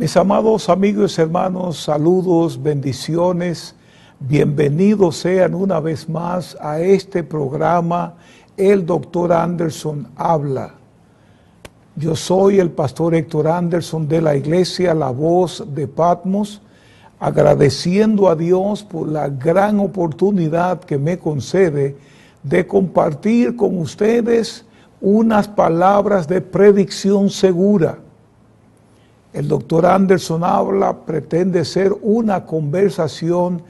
Mis amados amigos y hermanos, saludos, bendiciones, bienvenidos sean una vez más a este programa, El Dr. Anderson Habla. Yo soy el pastor Héctor Anderson de la iglesia La Voz de Patmos, agradeciendo a Dios por la gran oportunidad que me concede de compartir con ustedes unas palabras de predicción segura. El Dr. Anderson Habla pretende ser una conversación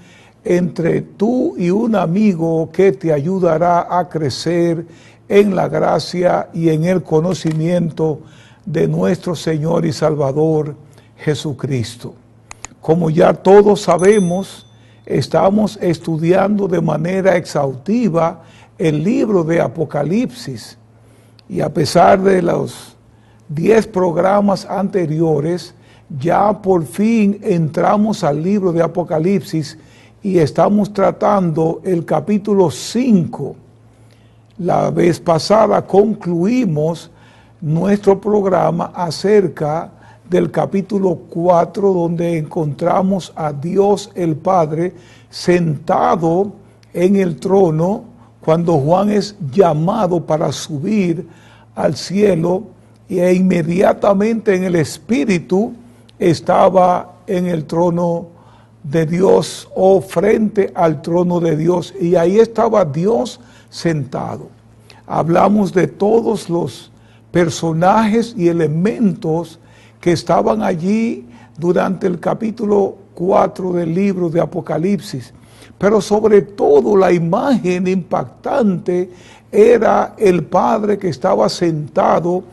entre tú y un amigo que te ayudará a crecer en la gracia y en el conocimiento de nuestro Señor y Salvador Jesucristo. Como ya todos sabemos, estamos estudiando de manera exhaustiva el libro de Apocalipsis, y a pesar de los 10 programas anteriores, ya por fin entramos al libro de Apocalipsis y estamos tratando el capítulo 5. La vez pasada concluimos nuestro programa acerca del capítulo 4, donde encontramos a Dios el Padre sentado en el trono cuando Juan es llamado para subir al cielo, e inmediatamente en el Espíritu estaba en el trono de Dios o frente al trono de Dios, y ahí estaba Dios sentado. Hablamos de todos los personajes y elementos que estaban allí durante el capítulo 4 del libro de Apocalipsis, pero sobre todo la imagen impactante era el Padre que estaba sentado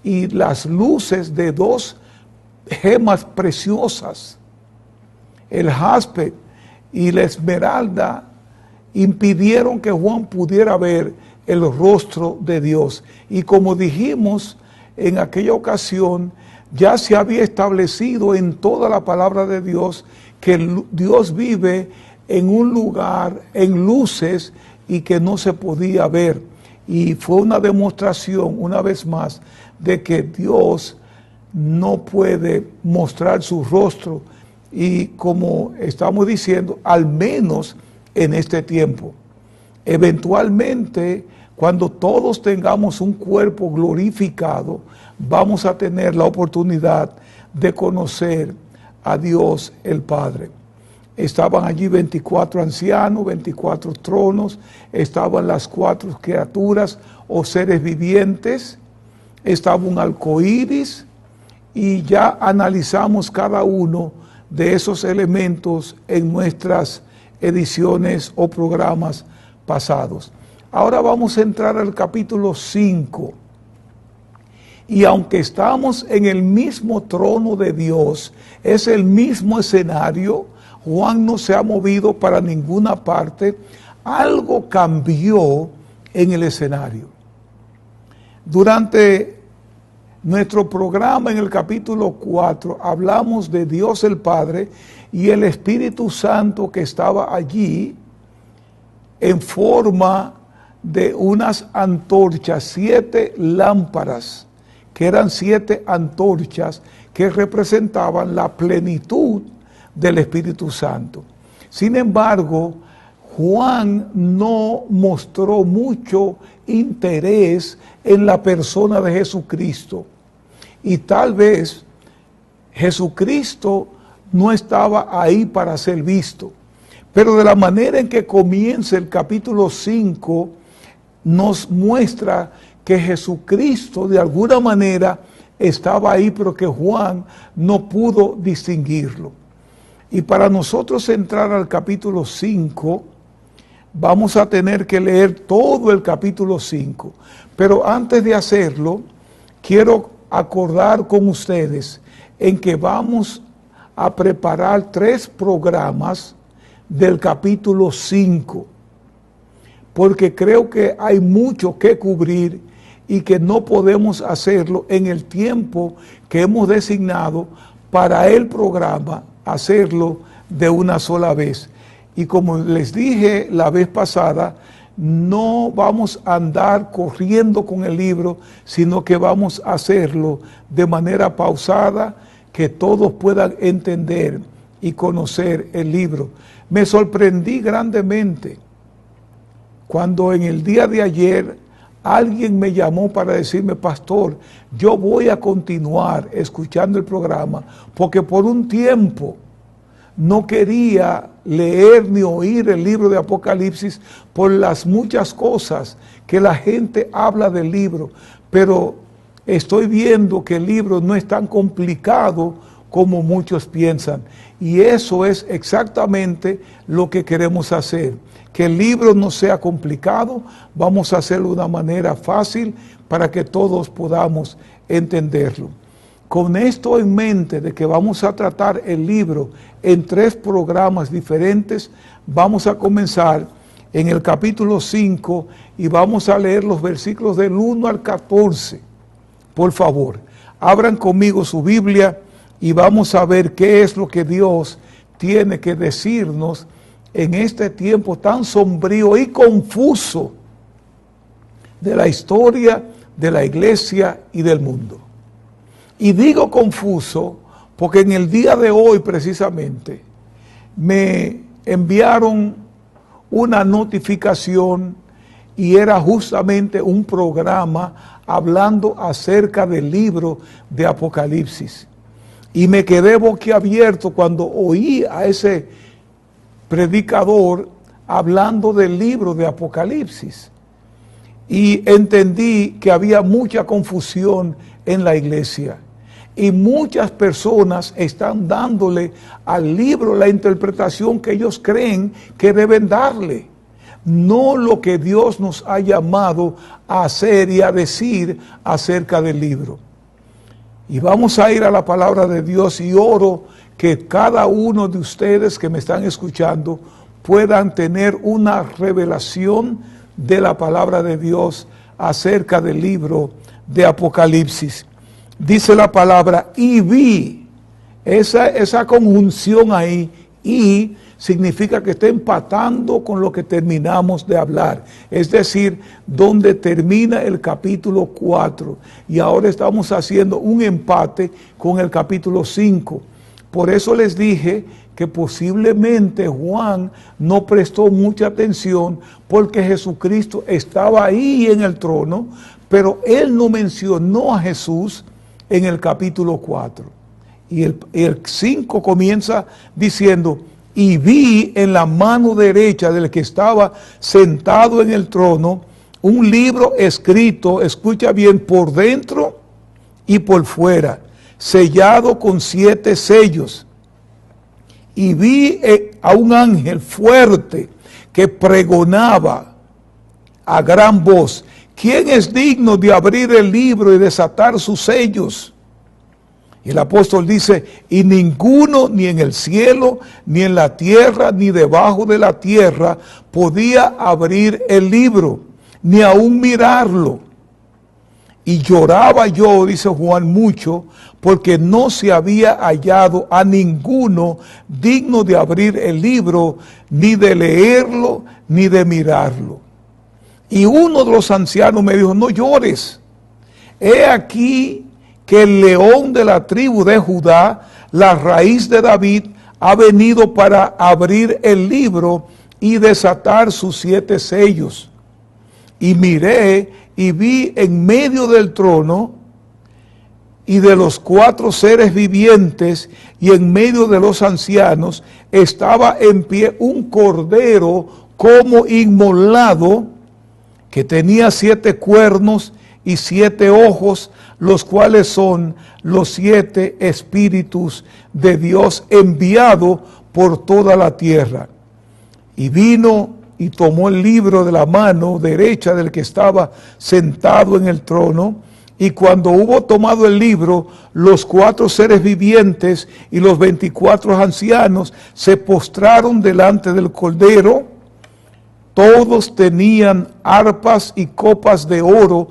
y las luces de dos gemas preciosas, el jaspe y la esmeralda, impidieron que Juan pudiera ver el rostro de Dios. Y como dijimos en aquella ocasión, ya se había establecido en toda la palabra de Dios que Dios vive en un lugar, en luces, y que no se podía ver. Y fue una demostración, una vez más, de que Dios no puede mostrar su rostro, y como estamos diciendo, al menos en este tiempo. Eventualmente, cuando todos tengamos un cuerpo glorificado, vamos a tener la oportunidad de conocer a Dios el Padre. Estaban allí 24 ancianos, 24 tronos, estaban las 4 criaturas o seres vivientes, estaba un arcoíris, y ya analizamos cada uno de esos elementos en nuestras ediciones o programas pasados. Ahora vamos a entrar al capítulo 5. Y aunque estamos en el mismo trono de Dios, es el mismo escenario, Juan no se ha movido para ninguna parte, algo cambió en el escenario. Durante nuestro programa en el capítulo 4 hablamos de Dios el Padre y el Espíritu Santo que estaba allí en forma de unas antorchas, 7 lámparas, que eran 7 antorchas que representaban la plenitud del Espíritu Santo. Sin embargo, Juan no mostró mucho interés en la persona de Jesucristo, y tal vez Jesucristo no estaba ahí para ser visto. Pero de la manera en que comienza el capítulo 5, nos muestra que Jesucristo de alguna manera estaba ahí, pero que Juan no pudo distinguirlo. Y para nosotros entrar al capítulo 5, vamos a tener que leer todo el capítulo 5. Pero antes de hacerlo, quiero acordar con ustedes en que vamos a preparar 3 programas del capítulo 5, porque creo que hay mucho que cubrir y que no podemos hacerlo en el tiempo que hemos designado para el programa, hacerlo de una sola vez. Y como les dije la vez pasada, no vamos a andar corriendo con el libro, sino que vamos a hacerlo de manera pausada, que todos puedan entender y conocer el libro. Me sorprendí grandemente cuando en el día de ayer alguien me llamó para decirme: pastor, yo voy a continuar escuchando el programa porque por un tiempo no quería leer ni oír el libro de Apocalipsis por las muchas cosas que la gente habla del libro, pero estoy viendo que el libro no es tan complicado como muchos piensan, y eso es exactamente lo que queremos hacer, que el libro no sea complicado. Vamos a hacerlo de una manera fácil para que todos podamos entenderlo. Con esto en mente de que vamos a tratar el libro en 3 programas diferentes, vamos a comenzar en el capítulo 5 y vamos a leer los versículos del 1 al 14. Por favor, abran conmigo su Biblia y vamos a ver qué es lo que Dios tiene que decirnos en este tiempo tan sombrío y confuso de la historia de la iglesia y del mundo. Y digo confuso porque en el día de hoy precisamente me enviaron una notificación y era justamente un programa hablando acerca del libro de Apocalipsis. Y me quedé boquiabierto cuando oí a ese predicador hablando del libro de Apocalipsis. Y entendí que había mucha confusión en la iglesia. Y muchas personas están dándole al libro la interpretación que ellos creen que deben darle, no lo que Dios nos ha llamado a hacer y a decir acerca del libro. Y vamos a ir a la palabra de Dios, y oro que cada uno de ustedes que me están escuchando puedan tener una revelación de la palabra de Dios acerca del libro de Apocalipsis. Dice la palabra: y vi. Esa conjunción ahí, y significa que está empatando con lo que terminamos de hablar, es decir, donde termina el capítulo 4, y ahora estamos haciendo un empate con el capítulo 5. Por eso les dije que posiblemente Juan no prestó mucha atención porque Jesucristo estaba ahí en el trono, pero él no mencionó a Jesús en el capítulo 4. Y el 5 comienza diciendo: y vi en la mano derecha del que estaba sentado en el trono un libro escrito, escucha bien, por dentro y por fuera, sellado con 7 sellos. Y vi a un ángel fuerte que pregonaba a gran voz: ¿quién es digno de abrir el libro y desatar sus sellos? Y el apóstol dice: y ninguno, ni en el cielo, ni en la tierra, ni debajo de la tierra, podía abrir el libro, ni aún mirarlo. Y lloraba yo, dice Juan, mucho, porque no se había hallado a ninguno digno de abrir el libro, ni de leerlo, ni de mirarlo. Y uno de los ancianos me dijo: no llores, he aquí que el león de la tribu de Judá, la raíz de David, ha venido para abrir el libro y desatar sus 7 sellos. Y miré y vi en medio del trono y de los 4 seres vivientes y en medio de los ancianos estaba en pie un cordero como inmolado, que tenía 7 cuernos y 7 ojos, los cuales son los 7 espíritus de Dios enviado por toda la tierra. Y vino y tomó el libro de la mano derecha del que estaba sentado en el trono, y cuando hubo tomado el libro, los 4 seres vivientes y los 24 ancianos se postraron delante del Cordero. Todos tenían arpas y copas de oro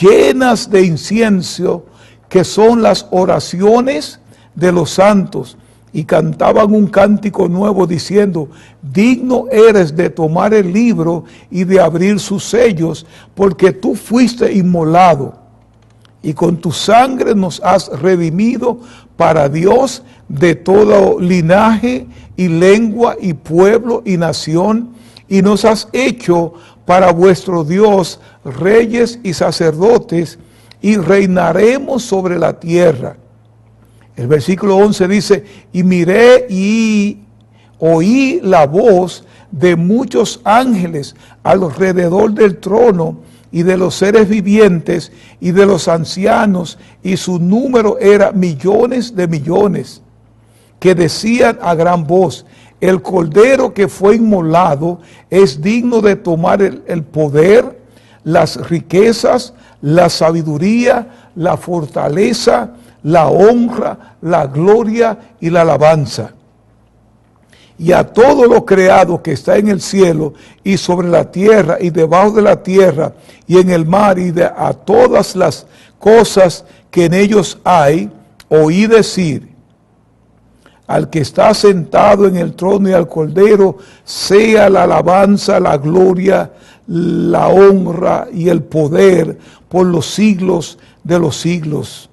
llenas de incienso, que son las oraciones de los santos, y cantaban un cántico nuevo diciendo: digno eres de tomar el libro y de abrir sus sellos, porque tú fuiste inmolado, y con tu sangre nos has redimido para Dios de todo linaje y lengua y pueblo y nación, y nos has hecho para vuestro Dios reyes y sacerdotes, y reinaremos sobre la tierra. El versículo 11 dice, y miré y oí la voz de muchos ángeles alrededor del trono, y de los seres vivientes, y de los ancianos, y su número era millones de millones, que decían a gran voz, el Cordero que fue inmolado es digno de tomar el poder, las riquezas, la sabiduría, la fortaleza, la honra, la gloria y la alabanza. Y a todo lo creado que está en el cielo y sobre la tierra y debajo de la tierra y en el mar y a todas las cosas que en ellos hay, oí decir, al que está sentado en el trono y al Cordero, sea la alabanza, la gloria, la honra y el poder por los siglos de los siglos.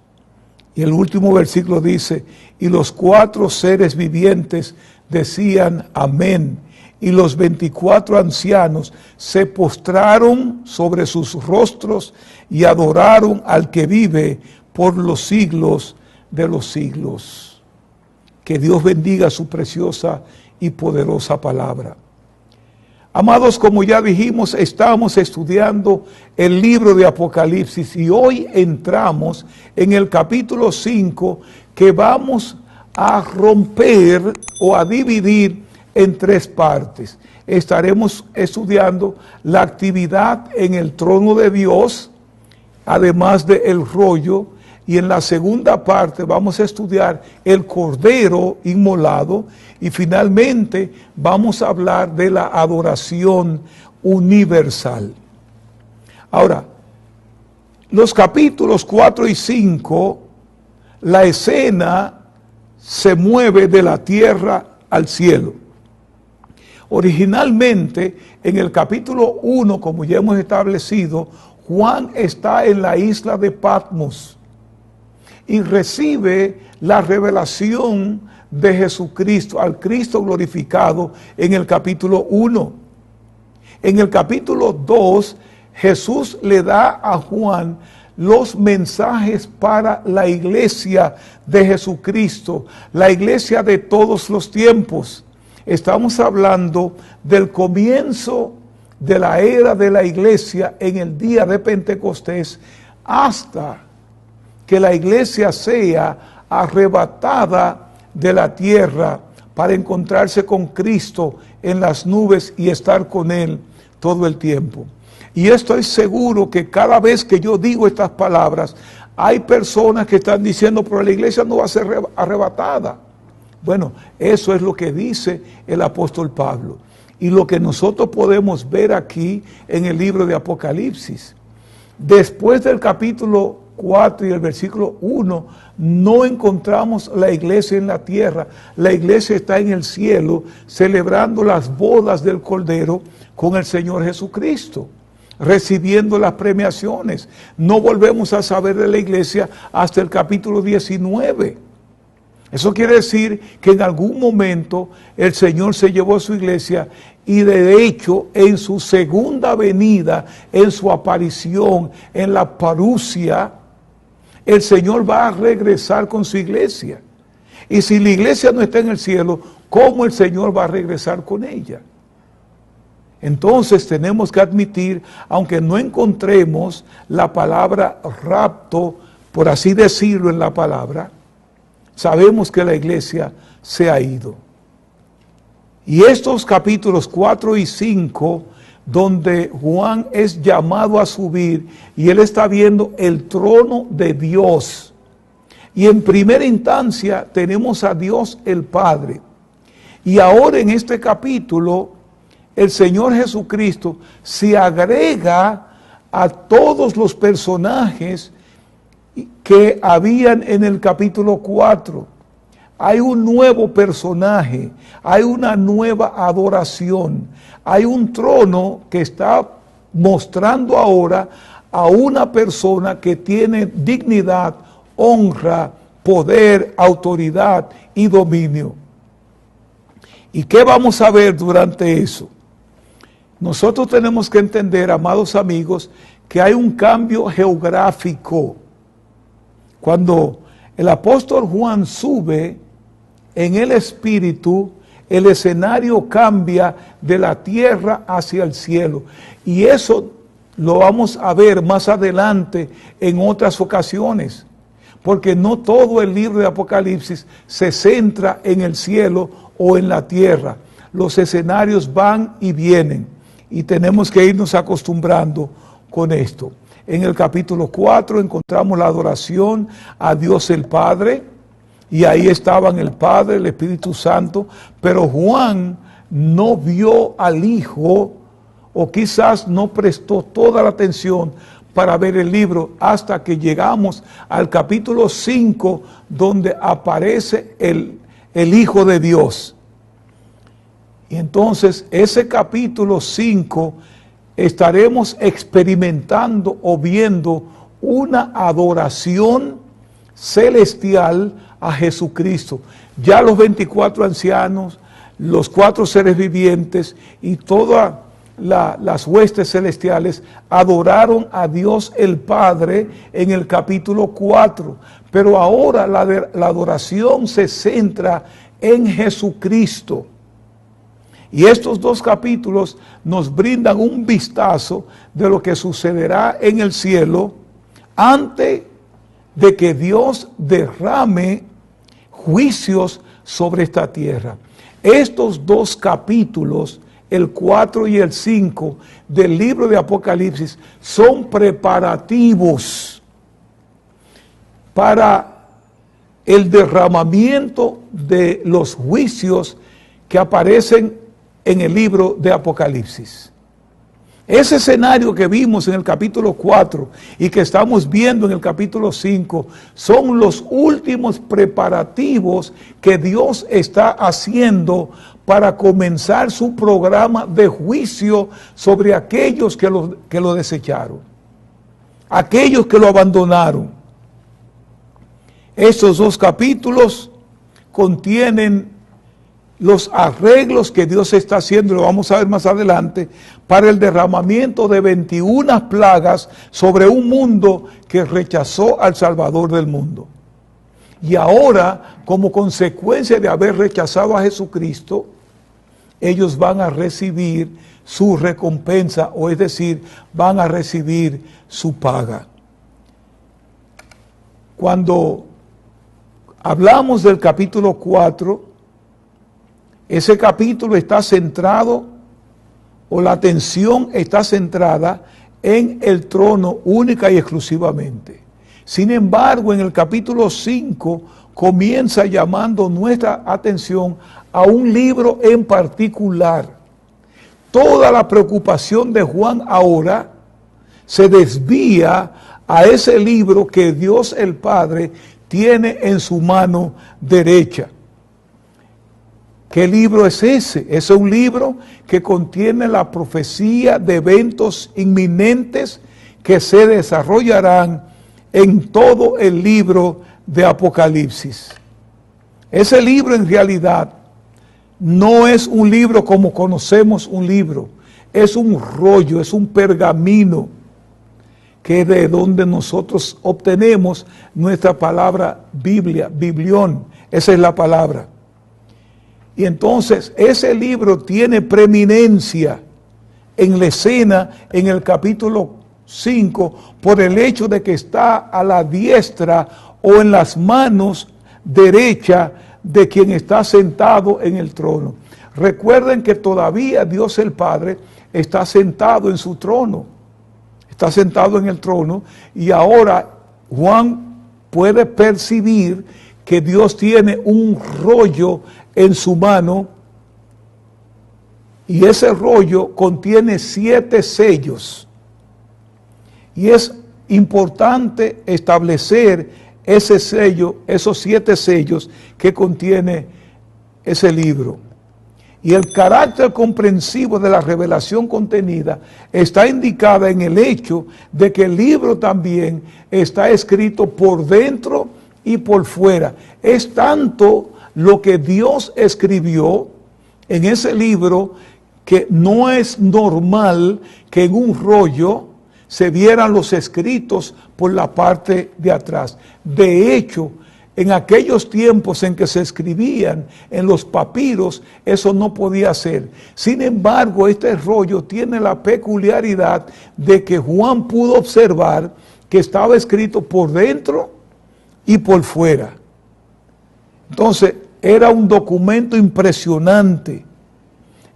Y el último versículo dice, y los 4 seres vivientes decían amén, y los 24 ancianos se postraron sobre sus rostros y adoraron al que vive por los siglos de los siglos. Que Dios bendiga su preciosa y poderosa palabra. Amados, como ya dijimos, estamos estudiando el libro de Apocalipsis y hoy entramos en el capítulo 5, que vamos a romper o a dividir en 3 partes. Estaremos estudiando la actividad en el trono de Dios, además del rollo, y en la segunda parte vamos a estudiar el Cordero inmolado, y finalmente vamos a hablar de la adoración universal. Ahora, los capítulos 4 y 5, la escena se mueve de la tierra al cielo. Originalmente, en el capítulo 1, como ya hemos establecido, Juan está en la isla de Patmos y recibe la revelación de Jesucristo, al Cristo glorificado, en el capítulo 1. En el capítulo 2, Jesús le da a Juan los mensajes para la iglesia de Jesucristo, la iglesia de todos los tiempos. Estamos hablando del comienzo de la era de la iglesia en el día de Pentecostés hasta que la iglesia sea arrebatada de la tierra para encontrarse con Cristo en las nubes y estar con Él todo el tiempo. Y estoy seguro que cada vez que yo digo estas palabras, hay personas que están diciendo, pero la iglesia no va a ser arrebatada. Bueno, eso es lo que dice el apóstol Pablo. Y lo que nosotros podemos ver aquí en el libro de Apocalipsis. Después del capítulo 4 y el versículo 1, no encontramos la iglesia en la tierra. La iglesia está en el cielo, celebrando las bodas del Cordero con el Señor Jesucristo, recibiendo las premiaciones. No volvemos a saber de la iglesia hasta el capítulo 19. Eso quiere decir que en algún momento el Señor se llevó a su iglesia y de hecho en su segunda venida, en su aparición, en la parusia, el Señor va a regresar con su iglesia. Y si la iglesia no está en el cielo, ¿cómo el Señor va a regresar con ella? Entonces tenemos que admitir, aunque no encontremos la palabra rapto, por así decirlo en la palabra, sabemos que la iglesia se ha ido. Y estos capítulos 4 y 5, donde Juan es llamado a subir y él está viendo el trono de Dios. Y en primera instancia tenemos a Dios el Padre. Y ahora en este capítulo, el Señor Jesucristo se agrega a todos los personajes que habían en el capítulo 4. Hay un nuevo personaje, hay una nueva adoración, hay un trono que está mostrando ahora a una persona que tiene dignidad, honra, poder, autoridad y dominio. ¿Y qué vamos a ver durante eso? Nosotros tenemos que entender, amados amigos, que hay un cambio geográfico. Cuando el apóstol Juan sube en el Espíritu, el escenario cambia de la tierra hacia el cielo. Y eso lo vamos a ver más adelante en otras ocasiones. Porque no todo el libro de Apocalipsis se centra en el cielo o en la tierra. Los escenarios van y vienen. Y tenemos que irnos acostumbrando con esto. En el capítulo 4 encontramos la adoración a Dios el Padre. Y ahí estaban el Padre, el Espíritu Santo. Pero Juan no vio al Hijo, o quizás no prestó toda la atención para ver el libro, hasta que llegamos al capítulo 5, donde aparece el Hijo de Dios. Y entonces ese capítulo 5 estaremos experimentando o viendo una adoración celestial a Jesucristo. Ya los 24 ancianos, los 4 seres vivientes y todas las huestes celestiales adoraron a Dios el Padre en el capítulo 4. Pero ahora la adoración se centra en Jesucristo. Y estos 2 capítulos nos brindan un vistazo de lo que sucederá en el cielo antes de que Dios derrame juicios sobre esta tierra. Estos 2 capítulos, el 4 y el 5 del libro de Apocalipsis, son preparativos para el derramamiento de los juicios que aparecen en el libro de Apocalipsis. Ese escenario que vimos en el capítulo 4 y que estamos viendo en el capítulo 5 son los últimos preparativos que Dios está haciendo para comenzar su programa de juicio sobre aquellos que lo desecharon, aquellos que lo abandonaron. Estos 2 capítulos contienen los arreglos que Dios está haciendo, lo vamos a ver más adelante, para el derramamiento de 21 plagas sobre un mundo que rechazó al Salvador del mundo. Y ahora, como consecuencia de haber rechazado a Jesucristo, ellos van a recibir su recompensa, o es decir, van a recibir su paga. Cuando hablamos del capítulo 4, ese capítulo está centrado, o la atención está centrada en el trono única y exclusivamente. Sin embargo, en el capítulo 5 comienza llamando nuestra atención a un libro en particular. Toda la preocupación de Juan ahora se desvía a ese libro que Dios el Padre tiene en su mano derecha. ¿Qué libro es ese? Es un libro que contiene la profecía de eventos inminentes que se desarrollarán en todo el libro de Apocalipsis. Ese libro en realidad no es un libro como conocemos un libro, es un rollo, es un pergamino, que es de donde nosotros obtenemos nuestra palabra Biblia, biblión, esa es la palabra. Y entonces ese libro tiene preeminencia en la escena en el capítulo 5 por el hecho de que está a la diestra o en las manos derecha de quien está sentado en el trono. Recuerden que todavía Dios el Padre está sentado en su trono, está sentado en el trono, y ahora Juan puede percibir que Dios tiene un rollo en su mano, y ese rollo contiene 7 sellos. Y es importante establecer ese sello, esos 7 sellos que contiene ese libro. Y el carácter comprensivo de la revelación contenida está indicada en el hecho de que el libro también está escrito por dentro y por fuera. Es tanto lo que Dios escribió en ese libro que no es normal que en un rollo se vieran los escritos por la parte de atrás. De hecho, en aquellos tiempos en que se escribían en los papiros, eso no podía ser. Sin embargo, este rollo tiene la peculiaridad de que Juan pudo observar que estaba escrito por dentro y por fuera. Entonces, era un documento impresionante.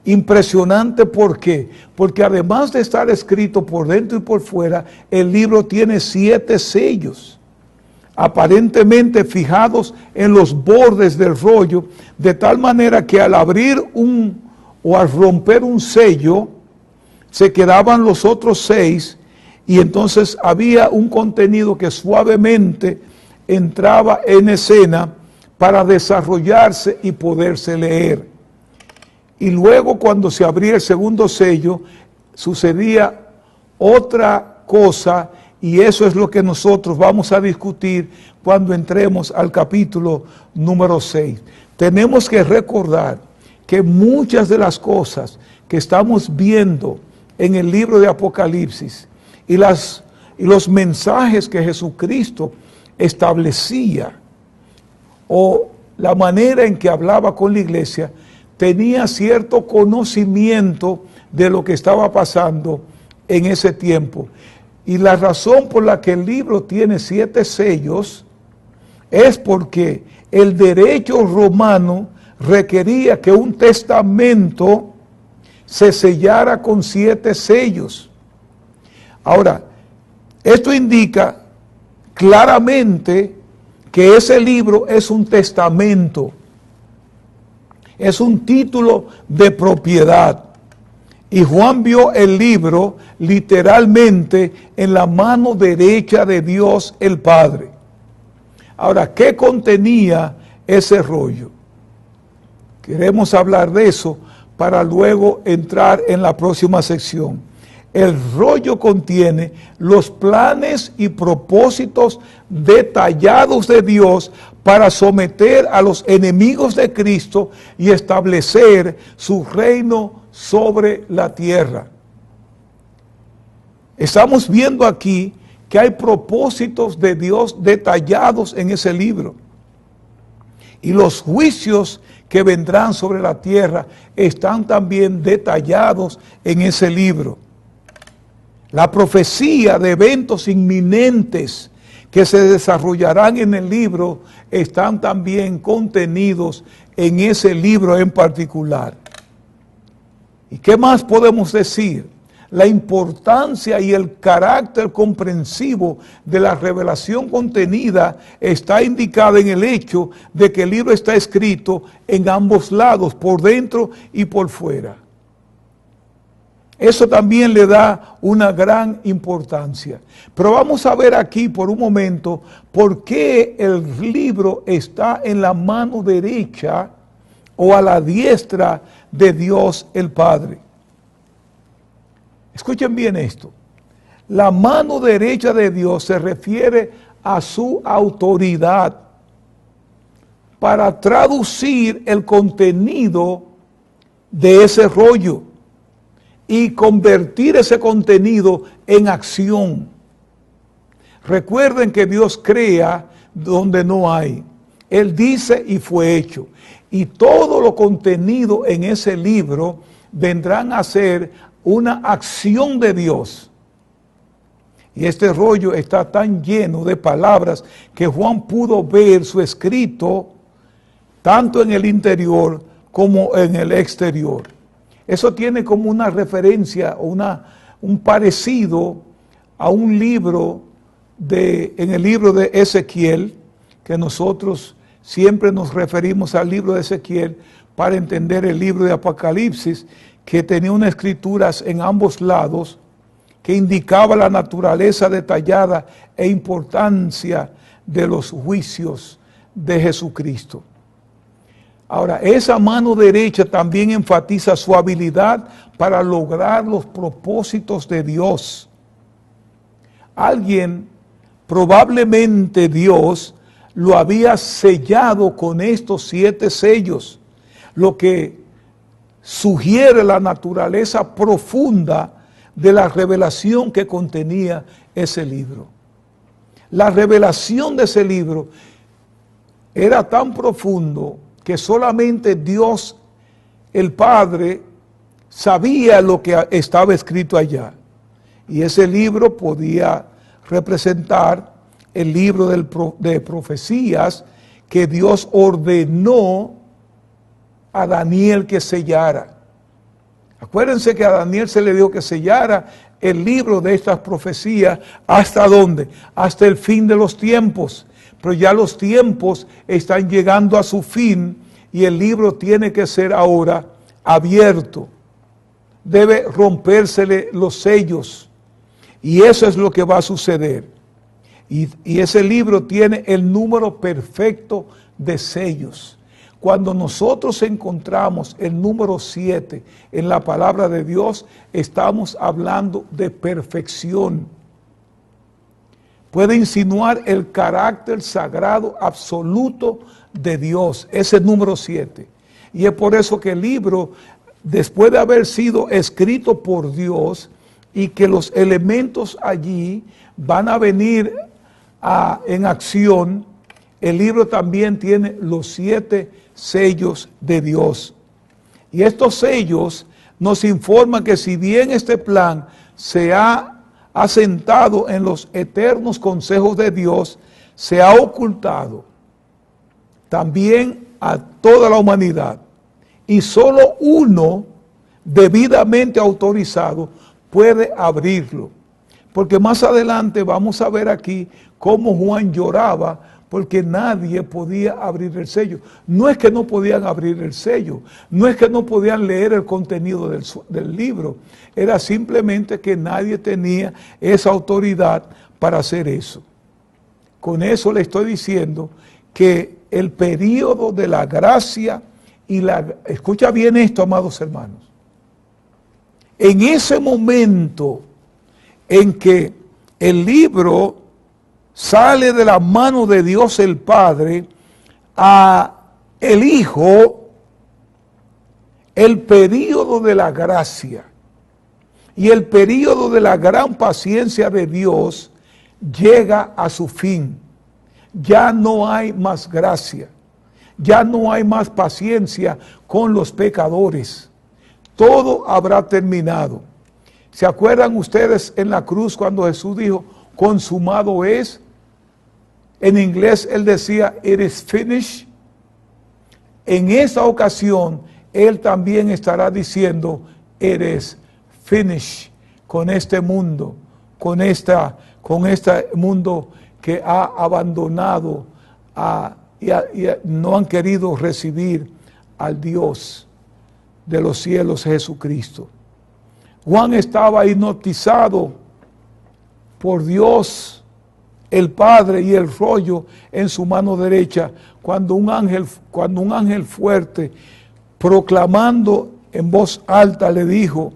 Impresionante, ¿por qué? Porque además de estar escrito por dentro y por fuera, el libro tiene 7 sellos, aparentemente fijados en los bordes del rollo, de tal manera que al abrir o al romper un sello, se quedaban los otros 6, y entonces había un contenido que suavemente entraba en escena para desarrollarse y poderse leer. Y luego, cuando se abría el segundo sello, sucedía otra cosa, y eso es lo que nosotros vamos a discutir cuando entremos al capítulo número 6. Tenemos que recordar que muchas de las cosas que estamos viendo en el libro de Apocalipsis y los mensajes que Jesucristo establecía, o la manera en que hablaba con la iglesia, tenía cierto conocimiento de lo que estaba pasando en ese tiempo. Y la razón por la que el libro tiene 7 sellos es porque el derecho romano requería que un testamento se sellara con 7 sellos. Ahora, esto indica claramente que ese libro es un testamento. Es un título de propiedad. Y Juan vio el libro literalmente en la mano derecha de Dios el Padre. Ahora, ¿qué contenía ese rollo? Queremos hablar de eso para luego entrar en la próxima sección. El rollo contiene los planes y propósitos detallados de Dios para someter a los enemigos de Cristo y establecer su reino sobre la tierra. Estamos viendo aquí que hay propósitos de Dios detallados en ese libro. Y los juicios que vendrán sobre la tierra están también detallados en ese libro. La profecía de eventos inminentes que se desarrollarán en el libro están también contenidos en ese libro en particular. ¿Y qué más podemos decir? La importancia y el carácter comprensivo de la revelación contenida está indicada en el hecho de que el libro está escrito en ambos lados, por dentro y por fuera. Eso también le da una gran importancia. Pero vamos a ver aquí por un momento por qué el libro está en la mano derecha o a la diestra de Dios el Padre. Escuchen bien esto. La mano derecha de Dios se refiere a su autoridad para traducir el contenido de ese rollo y convertir ese contenido en acción. Recuerden que Dios crea donde no hay. Él dice y fue hecho. Y todo lo contenido en ese libro vendrán a ser una acción de Dios. Y este rollo está tan lleno de palabras que Juan pudo ver su escrito tanto en el interior como en el exterior. Eso tiene como una referencia o un parecido a un libro en el libro de Ezequiel, que nosotros siempre nos referimos al libro de Ezequiel para entender el libro de Apocalipsis, que tenía unas escrituras en ambos lados que indicaba la naturaleza detallada e importancia de los juicios de Jesucristo. Ahora, esa mano derecha también enfatiza su habilidad para lograr los propósitos de Dios. Alguien, probablemente Dios, lo había sellado con estos 7 sellos, lo que sugiere la naturaleza profunda de la revelación que contenía ese libro. La revelación de ese libro era tan profundo que solamente Dios, el Padre, sabía lo que estaba escrito allá. Y ese libro podía representar el libro de profecías que Dios ordenó a Daniel que sellara. Acuérdense que a Daniel se le dio que sellara el libro de estas profecías. ¿Hasta dónde? Hasta el fin de los tiempos. Pero ya los tiempos están llegando a su fin y el libro tiene que ser ahora abierto. Debe rompérsele los sellos. Y eso es lo que va a suceder. Y ese libro tiene el número perfecto de sellos. Cuando nosotros encontramos el número 7 en la palabra de Dios, estamos hablando de perfección. Puede insinuar el carácter sagrado absoluto de Dios, ese número 7. Y es por eso que el libro, después de haber sido escrito por Dios y que los elementos allí van a venir en acción, el libro también tiene los 7 sellos de Dios. Y estos sellos nos informan que si bien este plan se ha asentado en los eternos consejos de Dios, se ha ocultado también a toda la humanidad. Y solo uno debidamente autorizado puede abrirlo. Porque más adelante vamos a ver aquí cómo Juan lloraba porque nadie podía abrir el sello. No es que no podían abrir el sello, no es que no podían leer el contenido del libro, era simplemente que nadie tenía esa autoridad para hacer eso. Con eso le estoy diciendo que el período de la gracia y escucha bien esto, amados hermanos, en ese momento en que el libro sale de la mano de Dios el Padre a el Hijo, el período de la gracia y el período de la gran paciencia de Dios llega a su fin. Ya no hay más gracia, ya no hay más paciencia con los pecadores. Todo habrá terminado. ¿Se acuerdan ustedes en la cruz cuando Jesús dijo, consumado es? En inglés él decía, it is finished. En esa ocasión, él también estará diciendo, it is finished, con este mundo, con este mundo que ha abandonado y no han querido recibir al Dios de los cielos, Jesucristo. Juan estaba hipnotizado por Dios, el Padre, y el rollo en su mano derecha, cuando un ángel fuerte, proclamando en voz alta, le dijo,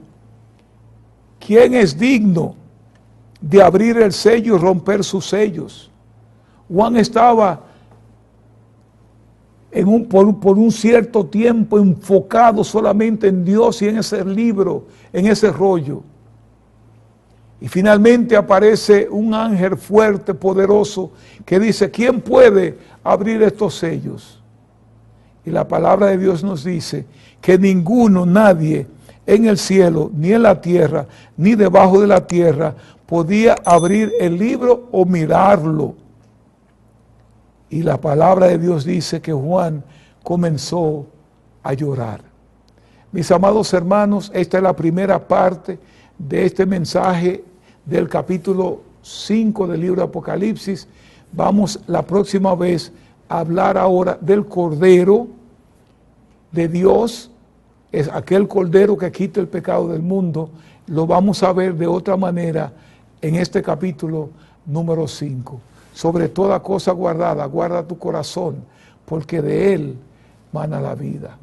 ¿quién es digno de abrir el sello y romper sus sellos? Juan estaba por un cierto tiempo enfocado solamente en Dios y en ese libro, en ese rollo. Y finalmente aparece un ángel fuerte, poderoso, que dice, ¿quién puede abrir estos sellos? Y la palabra de Dios nos dice que ninguno, nadie en el cielo, ni en la tierra, ni debajo de la tierra, podía abrir el libro o mirarlo. Y la palabra de Dios dice que Juan comenzó a llorar. Mis amados hermanos, esta es la primera parte de este mensaje del capítulo 5 del libro de Apocalipsis. Vamos la próxima vez a hablar ahora del Cordero de Dios, es aquel Cordero que quita el pecado del mundo. Lo vamos a ver de otra manera en este capítulo número 5. Sobre toda cosa guardada, guarda tu corazón, porque de él mana la vida.